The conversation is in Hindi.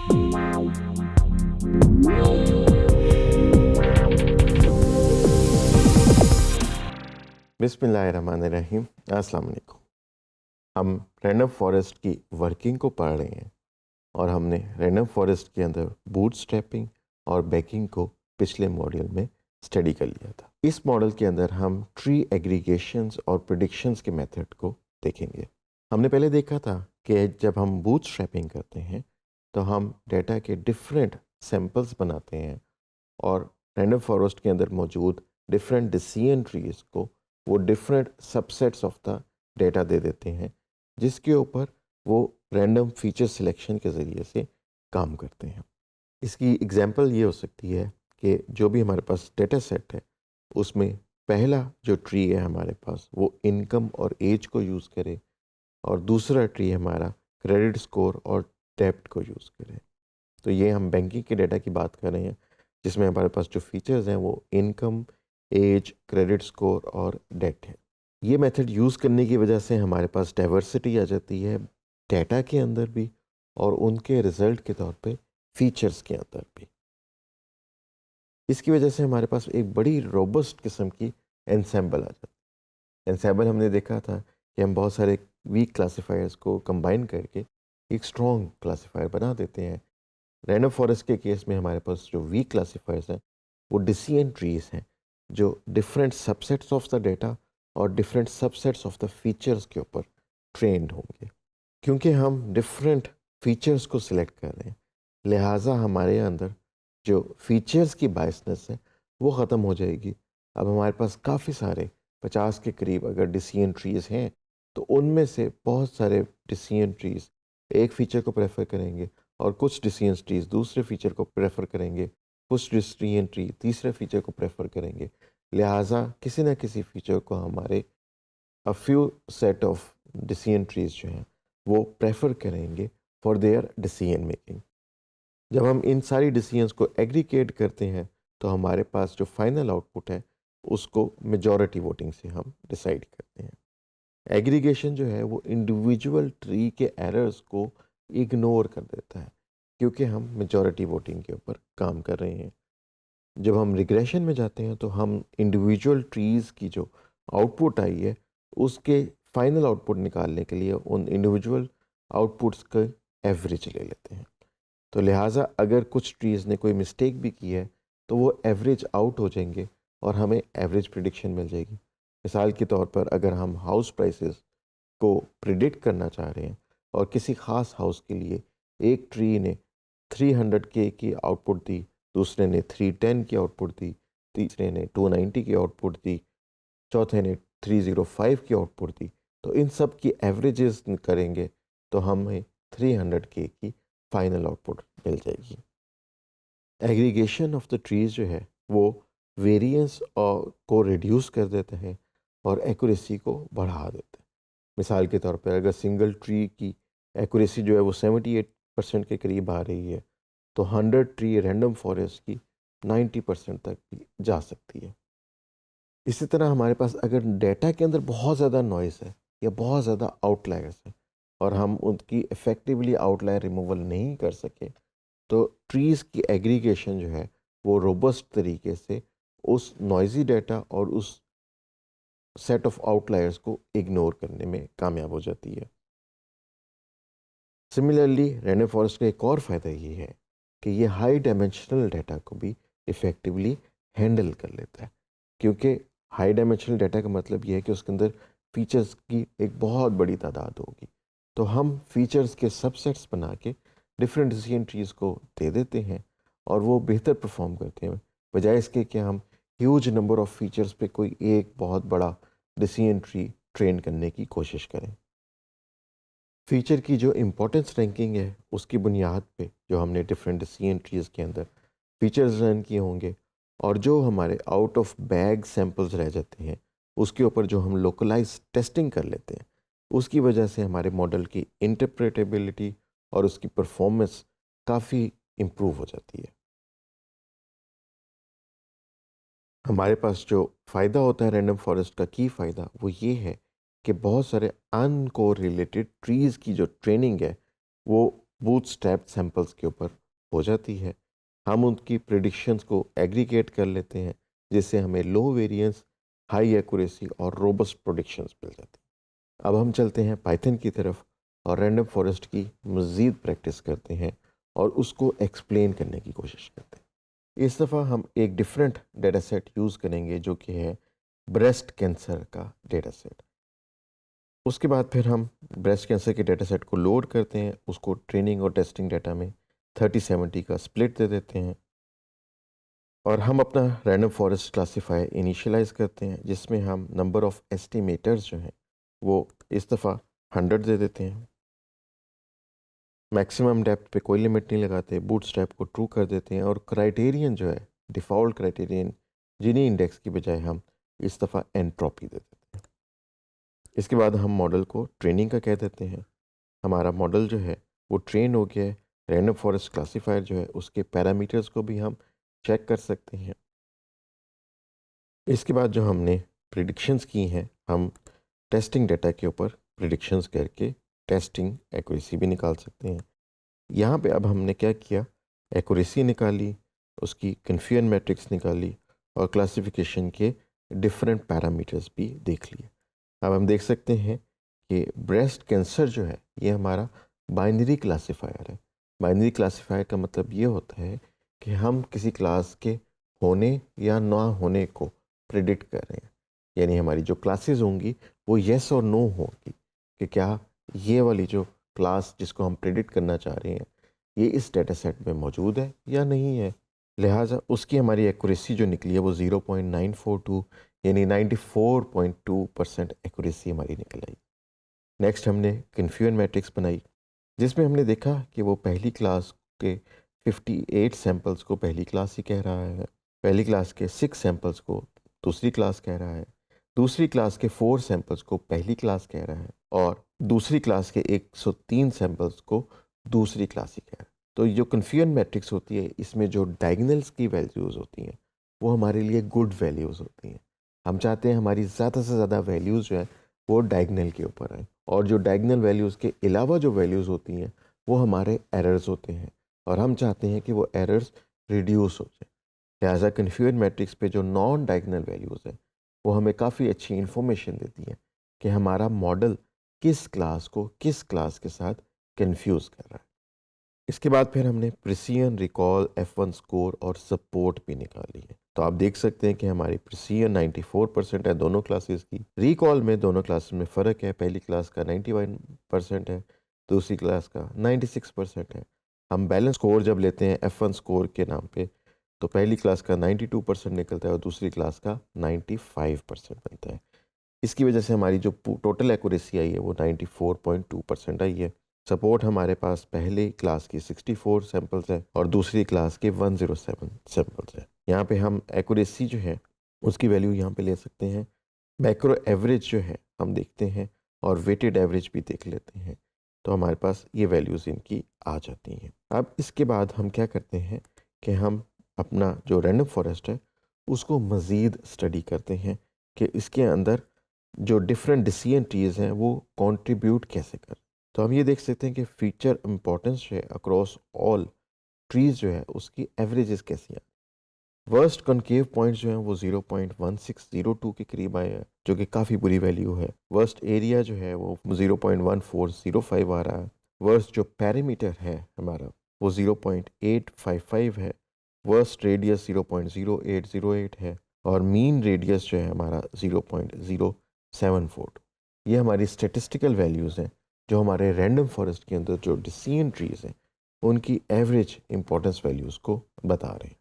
बिस्मिल्लाहिर्रहमानिर्रहीम। अस्सलाम वालेकुम। हम रैंडम फॉरेस्ट की वर्किंग को पढ़ रहे हैं और हमने रैंडम फॉरेस्ट के अंदर बूटस्ट्रैपिंग और बैकिंग को पिछले मॉड्यूल में स्टडी कर लिया था। इस मॉडल के अंदर हम ट्री एग्रीगेशंस और प्रेडिक्शंस के मेथड को देखेंगे। हमने पहले देखा था कि जब हम बूटस्ट्रैपिंग करते हैं तो हम डेटा के डिफरेंट सैंपल्स बनाते हैं और रैंडम फॉरेस्ट के अंदर मौजूद डिफरेंट डिसीजन ट्रीज को वो different subsets of the data दे देते हैं, जिसके ऊपर वो रैंडम फीचर सिलेक्शन के ज़रिए से काम करते हैं। इसकी एग्जांपल ये हो सकती है कि जो भी हमारे पास डेटा सेट है उसमें पहला जो ट्री है हमारे पास वो इनकम और एज को यूज़ करे और दूसरा ट्री हमारा क्रेडिट स्कोर और डेब्ट को यूज़ करे। तो ये हम बैंकिंग के डेटा की बात कर रहे हैं जिसमें हमारे पास जो फीचर्स हैं वो इनकम, एज, क्रेडिट स्कोर और डेट है। ये मेथड यूज़ करने की वजह से हमारे पास डाइवर्सिटी आ जाती है डेटा के अंदर भी और उनके रिज़ल्ट के तौर पे फीचर्स के अंदर भी। इसकी वजह से हमारे पास एक बड़ी रोबस्ट किस्म की एनसेम्बल आ जाती है। एनसेम्बल हमने देखा था कि हम बहुत सारे वीक क्लासीफायर्स को कंबाइन करके एक स्ट्रॉन्ग क्लासीफायर बना देते हैं। रैंडम फॉरेस्ट के केस में हमारे पास जो वीक क्लासीफायर्स हैं वो डिसीजन ट्रीज हैं जो different subsets of the data और different subsets of the features के ऊपर ट्रेंड होंगे। क्योंकि हम डिफरेंट फीचर्स को सिलेक्ट कर रहे हैं, लिहाजा हमारे अंदर जो फीचर्स की बायसनेस है वो ख़त्म हो जाएगी। अब हमारे पास काफ़ी सारे 50 के करीब अगर डिसीजन ट्रीज हैं तो उनमें से बहुत सारे डिसीजन ट्रीज एक फ़ीचर को प्रेफर करेंगे और कुछ डिसीजन ट्रीज दूसरे फीचर को प्रेफर करेंगे, कुछ डिसीजन ट्री तीसरे फीचर को प्रेफर करेंगे। लिहाजा किसी न किसी फीचर को हमारे a few set of decision trees जो हैं वो प्रेफर करेंगे फॉर देयर डिसीजन मेकिंग। जब हम इन सारी डिसीजंस को एग्रीगेट करते हैं तो हमारे पास जो फाइनल आउटपुट है उसको मेजॉरिटी वोटिंग से हम डिसाइड करते हैं। एग्रीगेशन जो है वो इंडिविजुअल ट्री के एरर्स को इग्नोर कर देता है क्योंकि हम मेजॉरिटी वोटिंग के ऊपर काम कर रहे हैं। जब हम रिग्रेशन में जाते हैं तो हम इंडिविजुअल ट्रीज़ की जो आउटपुट आई है उसके फाइनल आउटपुट निकालने के लिए उन इंडिविजुअल आउटपुट्स का एवरेज ले लेते हैं। तो लिहाजा अगर कुछ ट्रीज़ ने कोई मिस्टेक भी की है तो वो एवरेज आउट हो जाएंगे और हमें एवरेज प्रिडिक्शन मिल जाएगी। मिसाल के तौर पर अगर हम हाउस प्राइसेस को प्रिडिक्ट करना चाह रहे हैं और किसी ख़ास हाउस के लिए एक ट्री ने 300K की आउटपुट दी, दूसरे ने 310 की आउटपुट दी, तीसरे ने 290 की आउटपुट दी, चौथे ने 305 की आउटपुट दी, तो इन सब की एवरेजेस करेंगे तो हमें 300K की फाइनल आउटपुट मिल जाएगी। एग्रीगेशन ऑफ द ट्रीज़ जो है वो वेरिएंस को रिड्यूस कर देते हैं और एक्यूरेसी को बढ़ा देते हैं। मिसाल के तौर पर अगर सिंगल ट्री की एक्यूरेसी जो है वो 78% के करीब आ रही है तो 100 ट्री रैंडम फॉरेस्ट की 90% तक भी जा सकती है। इसी तरह हमारे पास अगर डेटा के अंदर बहुत ज़्यादा नॉइस है या बहुत ज़्यादा आउटलायर्स हैं और हम उनकी इफ़ेक्टिवली आउटलायर रिमूवल नहीं कर सके तो ट्रीज़ की एग्रीगेशन जो है वो रोबस्ट तरीके से उस नॉइज़ी डेटा और उस सेट ऑफ आउटलायर्स को इग्नोर करने में कामयाब हो जाती है। सिमिलरली रैंडम फॉरेस्ट का एक और फ़ायदा ये है कि ये हाई डायमेंशनल डेटा को भी इफ़ेक्टिवली हैंडल कर लेता है। क्योंकि हाई डायमेंशनल डेटा का मतलब ये है कि उसके अंदर फीचर्स की एक बहुत बड़ी तादाद होगी, तो हम फीचर्स के सबसेट्स बना के डिफरेंट डिसीजन ट्रीज़ को दे देते हैं और वो बेहतर परफॉर्म करते हैं, बजाय इसके कि हम ह्यूज नंबर ऑफ़ फीचर्स पे कोई एक बहुत बड़ा डिसीजन ट्री ट्रेन करने की कोशिश करें। फीचर की जो इम्पोर्टेंस रैंकिंग है उसकी बुनियाद पे जो हमने डिफरेंट डिसीजन ट्रीज़ के अंदर फीचर्स रन किए होंगे और जो हमारे आउट ऑफ बैग सैंपल्स रह जाते हैं उसके ऊपर जो हम लोकलाइज टेस्टिंग कर लेते हैं, उसकी वजह से हमारे मॉडल की इंटरप्रेटेबिलिटी और उसकी परफॉर्मेंस काफ़ी इम्प्रूव हो जाती है। हमारे पास जो फ़ायदा होता है रैंडम फॉरेस्ट का की फ़ायदा वो ये है कि बहुत सारे अनकोरिलेटेड ट्रीज़ की जो ट्रेनिंग है वो बूटस्ट्रैप्ड सैंपल्स के ऊपर हो जाती है। हम उनकी प्रिडिक्शंस को एग्रीगेट कर लेते हैं, जिससे हमें लो वेरिएंस, हाई एक्यूरेसी और रोबस्ट प्रोडिक्शंस मिल जाती हैं। अब हम चलते हैं पाइथन की तरफ और रैंडम फॉरेस्ट की मज़ीद प्रैक्टिस करते हैं और उसको एक्सप्लेन करने की कोशिश करते हैं। इस दफ़ा हम एक डिफरेंट डेटा सेट यूज़ करेंगे जो कि है ब्रेस्ट कैंसर का डेटा सेट। उसके बाद फिर हम ब्रेस्ट कैंसर के डेटा सेट को लोड करते हैं, उसको ट्रेनिंग और टेस्टिंग डेटा में 30-70 का स्प्लिट दे देते हैं और हम अपना रैंडम फॉरेस्ट क्लासीफायर इनिशियलाइज करते हैं, जिसमें हम नंबर ऑफ़ एस्टिमेटर्स जो हैं वो इस दफ़ा 100 दे देते हैं। मैक्सिमम डेप्थ पे कोई लिमिट नहीं लगाते, बूटस्ट्रैप को ट्रू कर देते हैं और क्राइटेरियन जो है, डिफ़ॉल्ट क्राइटेरियन जिनी इंडेक्स की बजाय हम इस दफ़ा एंट्रोपी दे देते हैं। इसके बाद हम मॉडल को ट्रेनिंग का कह देते हैं। हमारा मॉडल जो है वो ट्रेन हो गया है। रैंडम फॉरेस्ट क्लासीफायर जो है उसके पैरामीटर्स को भी हम चेक कर सकते हैं। इसके बाद जो हमने प्रिडिक्शंस की हैं, हम टेस्टिंग डेटा के ऊपर प्रिडिक्शंस करके टेस्टिंग एक्यूरेसी भी निकाल सकते हैं। यहाँ पे अब हमने क्या किया, एक्यूरेसी निकाली, उसकी कन्फ्यूजन मैट्रिक्स निकाली और क्लासिफिकेशन के डिफरेंट पैरामीटर्स भी देख लिए। अब हम देख सकते हैं कि ब्रेस्ट कैंसर जो है ये हमारा बाइनरी क्लासिफायर है। बाइनरी क्लासिफायर का मतलब ये होता है कि हम किसी क्लास के होने या ना होने को प्रिडिक्ट कर रहे हैं, यानी हमारी जो क्लासेस होंगी वो येस और नो होंगी कि क्या ये वाली जो क्लास जिसको हम प्रिडिक्ट करना चाह रहे हैं ये इस डेटा सेट में मौजूद है या नहीं है। लिहाजा उसकी हमारी एक्यूरेसी जो निकली है वो 0.942 यानी 94.2% एक्यूरेसी हमारी निकल आई। नेक्स्ट हमने कन्फ्यूजन मैट्रिक्स बनाई, जिसमें हमने देखा कि वो पहली क्लास के 58 सैंपल्स को पहली क्लास ही कह रहा है, पहली क्लास के 6 सैंपल्स को दूसरी क्लास कह रहा है, दूसरी क्लास के 4 सैंपल्स को पहली क्लास कह रहा है और दूसरी क्लास के 103 सैंपल्स को दूसरी क्लास ही कह रहा है। तो जो कन्फ्यूजन मैट्रिक्स होती है इसमें जो डायगोनल्स की वैल्यूज़ होती हैं वो हमारे लिए गुड वैल्यूज़ होती हैं। हम चाहते हैं हमारी ज़्यादा से ज़्यादा वैल्यूज़ जो है वो डायगोनल के ऊपर आए और जो डायगोनल वैल्यूज़ के अलावा जो वैल्यूज़ होती हैं वो हमारे एरर्स होते हैं और हम चाहते हैं कि वो एरर्स रिड्यूस हो जाए। लिहाजा कन्फ्यूजन मैट्रिक्स पे जो नॉन डायगोनल वैल्यूज़ हैं वो हमें काफ़ी अच्छी इन्फॉर्मेशन देती हैं कि हमारा मॉडल किस क्लास को किस क्लास के साथ कंफ्यूज कर रहा है। इसके बाद फिर हमने प्रिसिजन, रिकॉल, F1 स्कोर और सपोर्ट भी निकाली है। तो आप देख सकते हैं कि हमारी प्रिसिजन 94% है दोनों क्लासेस की। रिकॉल में दोनों क्लासेस में फ़र्क है, पहली क्लास का 91% है, दूसरी क्लास का 96% है। हम बैलेंस स्कोर जब लेते हैं F1 स्कोर के नाम पे तो पहली क्लास का 92% निकलता है और दूसरी क्लास का 95% बनता है। इसकी वजह से हमारी जो टोटल एक्यूरेसी आई है वो 94.2% आई है। सपोर्ट हमारे पास पहले क्लास की 64 सैंपल्स है और दूसरी क्लास के 107 सैंपल्स है। यहाँ पे हम एक्यूरेसी जो है उसकी वैल्यू यहाँ पे ले सकते हैं। मैक्रो एवरेज जो है हम देखते हैं और वेटेड एवरेज भी देख लेते हैं, तो हमारे पास ये वैल्यूज़ इनकी आ जाती हैं। अब इसके बाद हम क्या करते हैं कि हम अपना जो रैंडम फॉरेस्ट है उसको मज़ीद स्टडी करते हैं कि इसके अंदर जो डिफरेंट डिसीजन ट्रीज़ हैं वो कंट्रीब्यूट कैसे कर। तो हम ये देख सकते हैं कि फीचर इंपॉर्टेंस जो है अक्रॉस ऑल ट्रीज़ जो है उसकी एवरेजेस कैसी हैं। वर्स्ट कॉन्केव पॉइंट्स जो हैं वो 0.1602 के करीब आए हैं, जो कि काफ़ी बुरी वैल्यू है। वर्स्ट एरिया जो है वो 0.1405 आ रहा है। वर्स्ट जो पैरामीटर है हमारा वो 0.855 है। वर्स्ट रेडियस 0.0808 है और मीन रेडियस जो है हमारा 0.074। ये हमारी स्टेटिस्टिकल वैल्यूज़ हैं जो हमारे रैंडम फॉरेस्ट के अंदर जो डिसीजन ट्रीज़ हैं उनकी एवरेज इंपॉर्टेंस वैल्यूज़ को बता रहे हैं।